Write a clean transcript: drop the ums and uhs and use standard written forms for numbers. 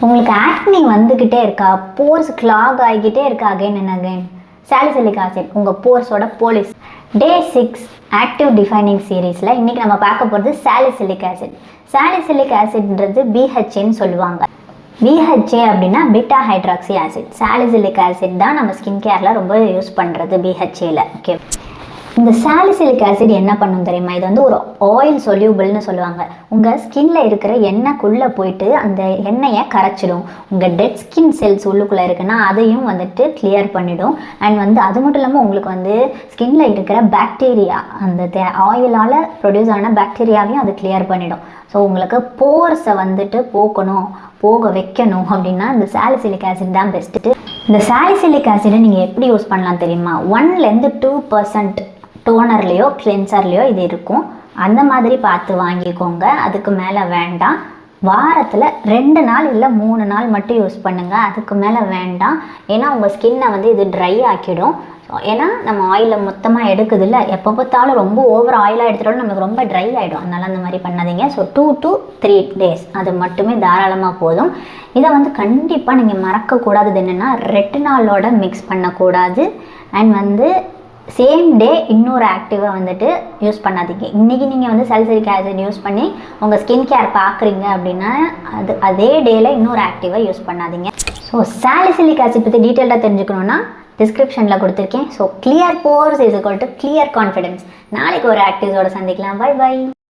உங்களுக்கு ஆக்னி வந்துக்கிட்டே இருக்கா, போர்ஸ் கிளாக் ஆகிக்கிட்டே இருக்கா again and again, salicylic acid உங்கள் போர்ஸோட போலீஸ். டே 6 ஆக்டிவ் டிஃபைனிங் சீரீஸில் இன்றைக்கி நம்ம பார்க்க போகிறது சாலிசிலிக் ஆசிட். சாலிசிலிக் ஆசிட்ன்றது பிஹெச்ஏன்னு சொல்லுவாங்க. பிஹெச்ஏ அப்படின்னா beta hydroxy acid. Salicylic acid தான் நம்ம ஸ்கின் கேரில் ரொம்ப யூஸ் பண்ணுறது பிஹெச்ஏல. ஓகே, இந்த சாலிசிலிக் ஆசிட் என்ன பண்ணும் தெரியுமா? இது வந்து ஒரு ஆயில் சொல்யூபிள்னு சொல்லுவாங்க. உங்கள் ஸ்கின்ல இருக்கிற எண்ணெய்க்குள்ளே போயிட்டு அந்த எண்ணெயை கரைச்சிடும். உங்கள் டெட் ஸ்கின் செல்ஸ் உள்ளுக்குள்ளே இருக்குன்னா அதையும் வந்துட்டு கிளியர் பண்ணிடும். அண்ட் வந்து அது மட்டும் இல்லாமல் உங்களுக்கு வந்து ஸ்கின்ல இருக்கிற பாக்டீரியா, அந்த ஆயிலால் ப்ரொடியூஸ் ஆன பாக்டீரியாவையும் அது கிளியர் பண்ணிடும். ஸோ உங்களுக்கு போர்ஸை வந்துட்டு போக வைக்கணும் அப்படின்னா இந்த சாலிசிலிக் ஆசிட் தான் பெஸ்ட்டு. இந்த சாலிசிலிக் ஆசிடை நீங்கள் எப்படி யூஸ் பண்ணலாம் தெரியுமா? 1-2% டோனர்லேயோ கிளென்சர்லேயோ இது இருக்கும். அந்த மாதிரி பார்த்து வாங்கிக்கோங்க, அதுக்கு மேலே வேண்டாம். வாரத்தில் 2 நாள் இல்லை 3 நாள் மட்டும் யூஸ் பண்ணுங்கள், அதுக்கு மேலே வேண்டாம். ஏன்னா உங்கள் ஸ்கின்னை வந்து இது ட்ரை ஆக்கிடும். ஏன்னா நம்ம ஆயிலில் மொத்தமாக எடுக்குது இல்லை, எப்போ பார்த்தாலும் ரொம்ப ஓவர் ஆயிலாக எடுத்துட்டாலும் நமக்கு ரொம்ப ட்ரை ஆகிடும். அதனால் அந்த மாதிரி பண்ணாதீங்க. ஸோ 2 to 3 days அது மட்டுமே தாராளமாக போதும். இதை வந்து கண்டிப்பாக நீங்கள் மறக்கக்கூடாதது என்னென்னா, ரெட்டினாலோட மிக்ஸ் பண்ணக்கூடாது. அண்ட் வந்து சேம் டே இன்னொரு ஆக்டிவாக வந்துட்டு யூஸ் பண்ணாதீங்க. இன்றைக்கி நீங்கள் வந்து சாலிசிலிக் ஆசிட் யூஸ் பண்ணி உங்கள் ஸ்கின் கேர் பார்க்குறீங்க அப்படின்னா அதே டேயில் இன்னொரு ஆக்டிவாக யூஸ் பண்ணாதீங்க. ஸோ சாலிசிலிக் ஆசிட் பற்றி டீட்டெயிலாக தெரிஞ்சுக்கணுன்னா டிஸ்கிரிப்ஷனில் கொடுத்துருக்கேன். So clear force is equal to clear confidence. நாளைக்கு ஒரு ஆக்டிவ்ஸோட சந்திக்கலாம். Bye by.